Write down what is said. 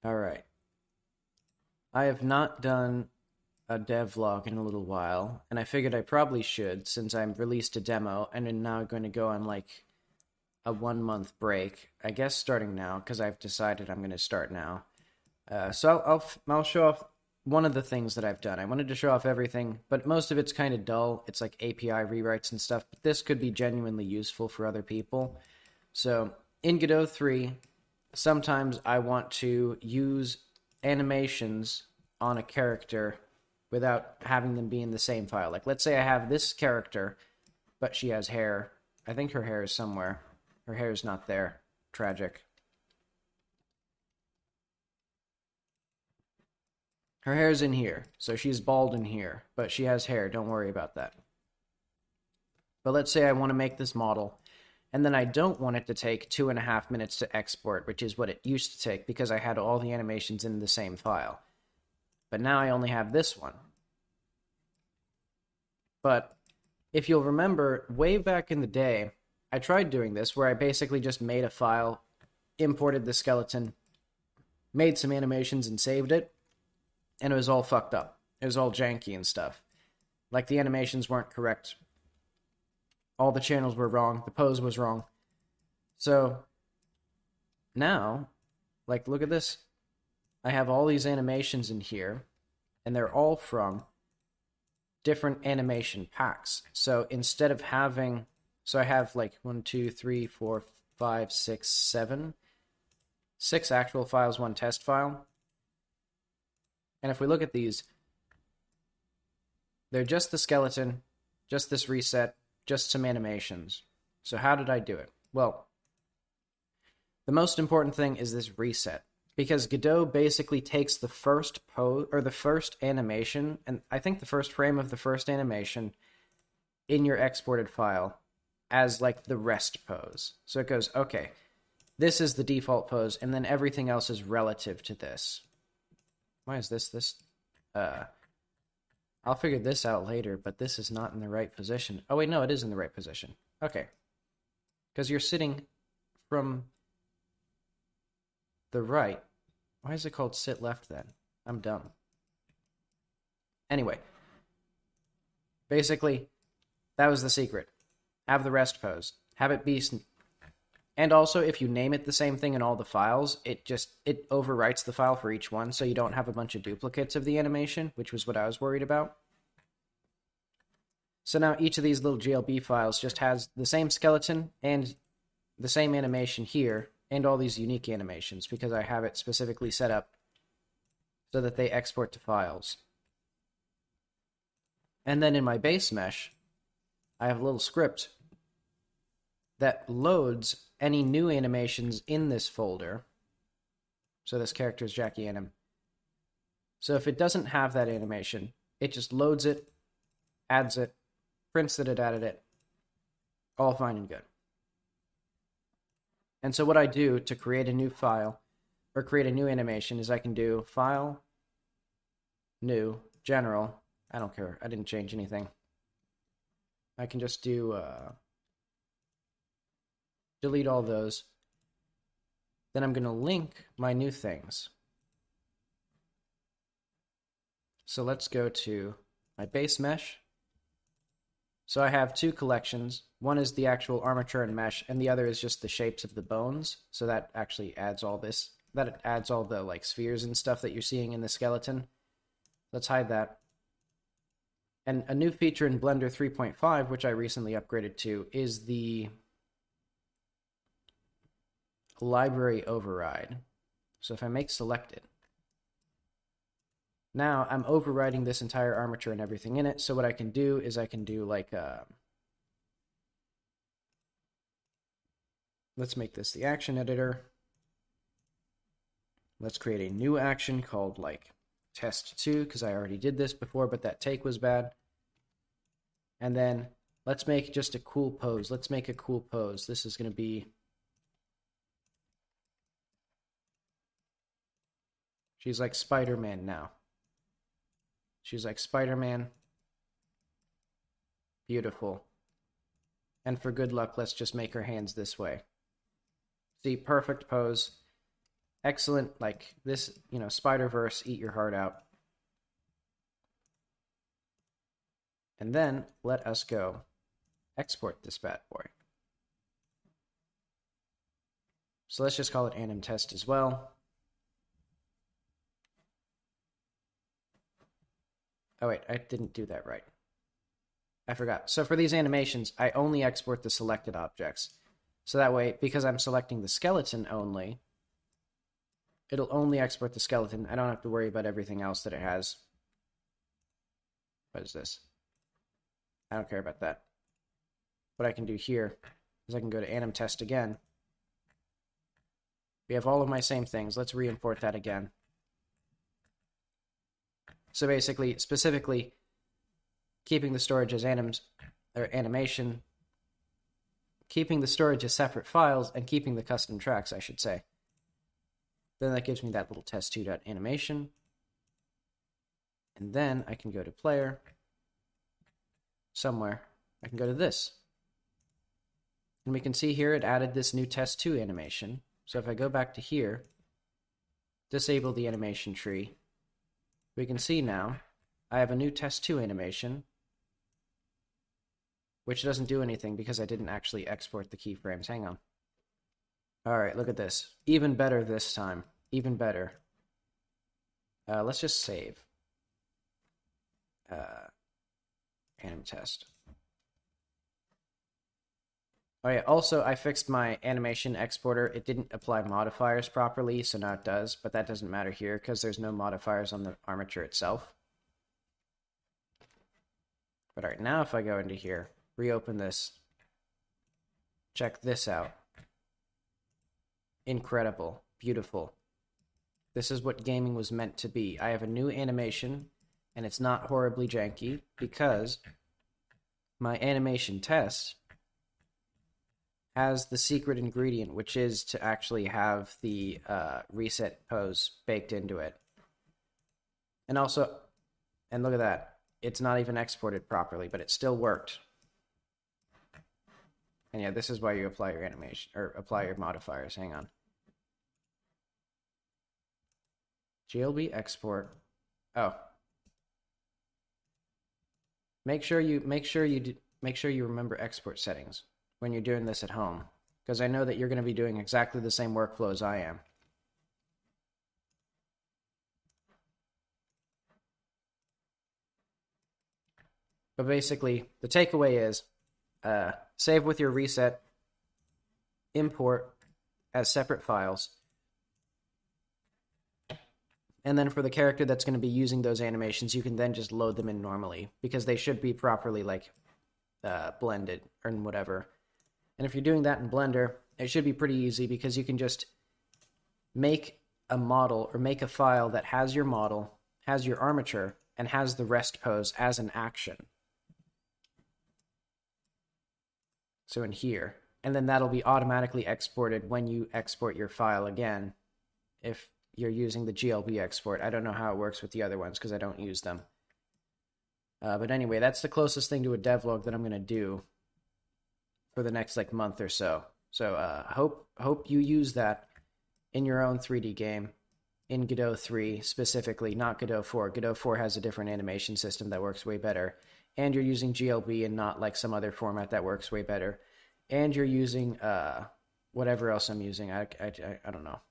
Alright. I have not done a devlog in a little while, and I figured I probably should since I've released a demo and am now going to go on like a 1 month break. I guess starting now, because I've decided I'm going to start now. So I'll show off one of the things that I've done. I wanted to show off everything, but most of it's kind of dull. It's like API rewrites and stuff, but this could be genuinely useful for other people. So in Godot 3, sometimes I want to use animations on a character without having them be in the same file. Like, let's say I have this character, but she has hair. I think her hair is somewhere. Her hair is not there. Tragic. Her hair's in here, so she's bald in here, but she has hair. Don't worry about that. But let's say I want to make this model, and then I don't want it to take 2.5 minutes to export, which is what it used to take because I had all the animations in the same file. But now I only have this one. But if you'll remember, way back in the day, I tried doing this where I basically just made a file, imported the skeleton, made some animations and saved it, and it was all fucked up. It was all janky and stuff. Like, the animations weren't correct. All the channels were wrong. The pose was wrong. So now, like, look at this. I have all these animations in here, and they're all from different animation packs. So instead of having, so I have like 1, 2, 3, 4, 5, 6, 7, 6 actual files, 1 test file. And if we look at these, they're just the skeleton, just this reset, just some animations. So how did I do it? Well, the most important thing is this reset. Because Godot basically takes the first pose, or the first animation, and I think the first frame of the first animation in your exported file as like the rest pose. So it goes, okay, this is the default pose, and then everything else is relative to this. Why is this? I'll figure this out later, but this is not in the right position. Oh wait, no, it is in the right position. Okay. Because you're sitting from the right. Why is it called sit left then? I'm dumb. Anyway, basically, that was the secret. Have the rest pose. Have it be... And also, if you name it the same thing in all the files, it overwrites the file for each one, so you don't have a bunch of duplicates of the animation, which was what I was worried about. So now each of these little GLB files just has the same skeleton and the same animation here, and all these unique animations, because I have it specifically set up so that they export to files. And then in my base mesh, I have a little script that loads any new animations in this folder. So this character is Jackie Anim. So if it doesn't have that animation, it just loads it, adds it, prints that it added it, all fine and good. And so what I do to create a new file, or create a new animation, is I can do File, New, General. I don't care. I didn't change anything. I can just do delete all those. Then I'm going to link my new things. So let's go to my base mesh. So I have 2 collections. One is the actual armature and mesh, and the other is just the shapes of the bones. So that actually adds all this. That adds all the like spheres and stuff that you're seeing in the skeleton. Let's hide that. And a new feature in Blender 3.5, which I recently upgraded to, is the library override. So if I make selected, now I'm overriding this entire armature and everything in it. So what I can do is I can do like let's make this the action editor. Let's create a new action called like test 2, because I already did this before, but that take was bad. And then let's make just a cool pose. Let's make a cool pose. This is going to be... She's like Spider-Man now. She's like Spider-Man. Beautiful. And for good luck, let's just make her hands this way. See, perfect pose. excellent, like this, Spider-Verse, eat your heart out. And then let us go export this bad boy. So let's just call it anim test as well. Oh wait, I didn't do that right. I forgot. So for these animations, I only export the selected objects. So that way, because I'm selecting the skeleton only, it'll only export the skeleton. I don't have to worry about everything else that it has. What is this? I don't care about that. What I can do here is I can go to anim test again. We have all of my same things. Let's re-import that again. So basically, specifically, keeping the storage as animation, keeping the storage as separate files, and keeping the custom tracks, I should say. Then that gives me that little test2.animation. And then I can go to player, somewhere. I can go to this. And we can see here it added this new test2 animation. So if I go back to here, disable the animation tree, we can see now I have a new test2 animation, which doesn't do anything because I didn't actually export the keyframes. Hang on. All right, look at this. Even better this time. Even better. Let's just save. Anim test. Oh yeah, also I fixed my animation exporter. It didn't apply modifiers properly, so now it does, but that doesn't matter here because there's no modifiers on the armature itself. But all right, now if I go into here, reopen this, check this out. Incredible, beautiful. This is what gaming was meant to be. I have a new animation, and it's not horribly janky because my animation test has the secret ingredient, which is to actually have the reset pose baked into it. And also, and look at that, it's not even exported properly, but it still worked. And yeah, this is why you apply your animation, or apply your modifiers. Hang on. GLB export. Oh. Make sure you remember export settings when you're doing this at home, because I know that you're going to be doing exactly the same workflow as I am. But basically, the takeaway is save with your reset, import as separate files, and then for the character that's going to be using those animations, you can then just load them in normally, because they should be properly like blended or whatever. And if you're doing that in Blender, it should be pretty easy because you can just make a model or make a file that has your model, has your armature, and has the rest pose as an action. So in here, and then that'll be automatically exported when you export your file again if you're using the GLB export. I don't know how it works with the other ones because I don't use them. But anyway, that's the closest thing to a devlog that I'm going to do for the next like month or so. So hope you use that in your own 3D game, in Godot 3 specifically, not Godot 4. Godot 4 has a different animation system that works way better. And you're using GLB and not like some other format that works way better. And you're using whatever else I'm using. I don't know.